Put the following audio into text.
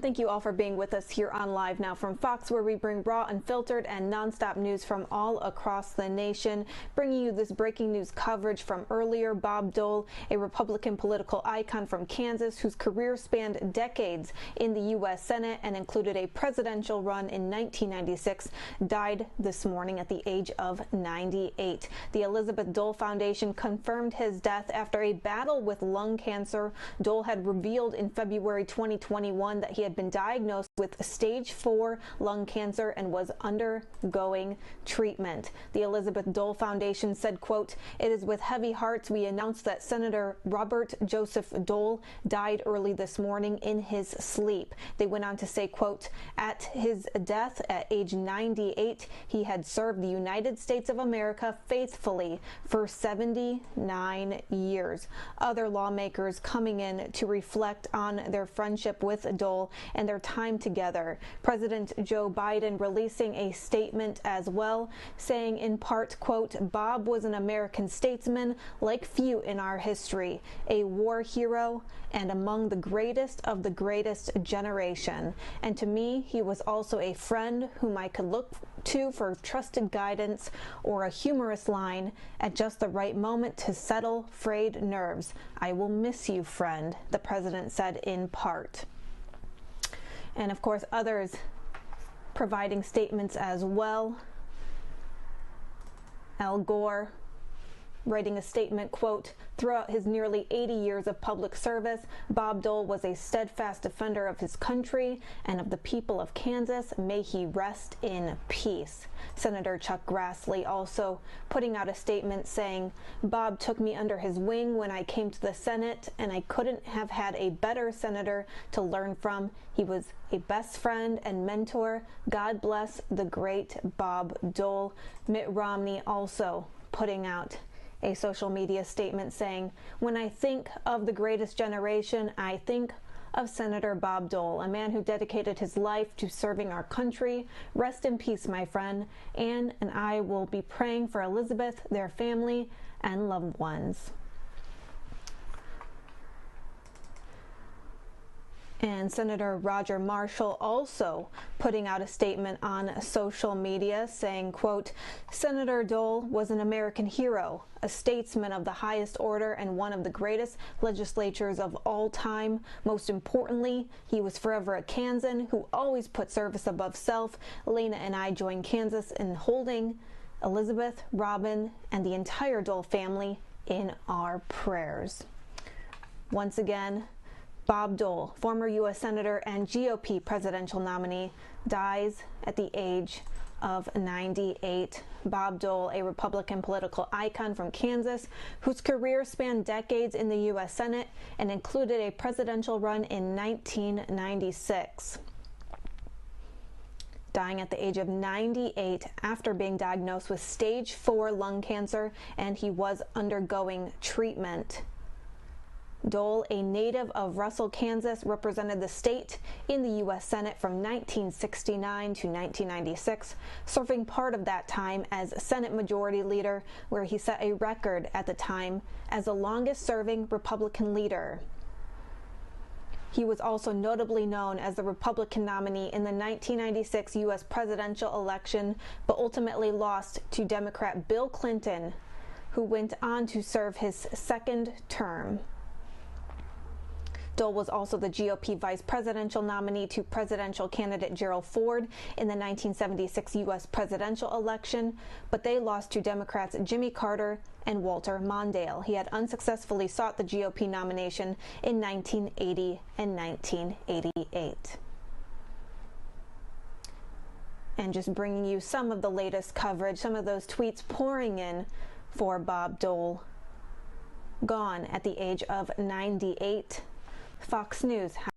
Thank you all for being with us here on Live Now from Fox, where we bring raw, unfiltered, and nonstop news from all across the nation. Bringing you this breaking news coverage from earlier. Bob Dole, a Republican political icon from Kansas whose career spanned decades in the U.S. Senate and included a presidential run in 1996, died this morning at the age of 98. The Elizabeth Dole Foundation confirmed his death after a battle with lung cancer. Dole had revealed in February 2021 that he had been diagnosed with stage 4 lung cancer and was undergoing treatment. The Elizabeth Dole Foundation said, quote, "It is with heavy hearts we announce that Senator Robert Joseph Dole died early this morning in his sleep." They went on to say, quote, "At his death at age 98, he had served the United States of America faithfully for 79 years. Other lawmakers coming in to reflect on their friendship with Dole and their time together. President Joe Biden releasing a statement as well, saying in part, quote, "Bob was an American statesman like few in our history, a war hero, and among the greatest of the greatest generation. And to me, he was also a friend whom I could look to for trusted guidance or a humorous line at just the right moment to settle frayed nerves. I will miss you, friend," the president said in part. And of course, others providing statements as well. Al Gore writing a statement, quote, "Throughout his nearly 80 years of public service, Bob Dole was a steadfast defender of his country and of the people of Kansas. May he rest in peace." Senator Chuck Grassley also putting out a statement saying, "Bob took me under his wing when I came to the Senate, and I couldn't have had a better senator to learn from. He was a best friend and mentor. God bless the great Bob Dole." Mitt Romney also putting out a social media statement saying, "When I think of the greatest generation, I think of Senator Bob Dole, a man who dedicated his life to serving our country. Rest in peace, my friend. Ann and I will be praying for Elizabeth, their family, and loved ones." And Senator Roger Marshall also putting out a statement on social media saying, quote, "Senator Dole was an American hero, a statesman of the highest order and one of the greatest legislators of all time. Most importantly, he was forever a Kansan who always put service above self. Lena and I join Kansas in holding Elizabeth, Robin, and the entire Dole family in our prayers." Once again, Bob Dole, former U.S. Senator and GOP presidential nominee, dies at the age of 98. Bob Dole, a Republican political icon from Kansas, whose career spanned decades in the U.S. Senate and included a presidential run in 1996. Dying at the age of 98 after being diagnosed with stage 4 lung cancer, and he was undergoing treatment. Dole, a native of Russell, Kansas, represented the state in the U.S. Senate from 1969 to 1996, serving part of that time as Senate Majority Leader, where he set a record at the time as the longest-serving Republican leader. He was also notably known as the Republican nominee in the 1996 U.S. presidential election, but ultimately lost to Democrat Bill Clinton, who went on to serve his second term. Dole was also the GOP vice presidential nominee to presidential candidate Gerald Ford in the 1976 U.S. presidential election, but they lost to Democrats Jimmy Carter and Walter Mondale. He had unsuccessfully sought the GOP nomination in 1980 and 1988. And just bringing you some of the latest coverage, some of those tweets pouring in for Bob Dole, gone at the age of 98. Fox News.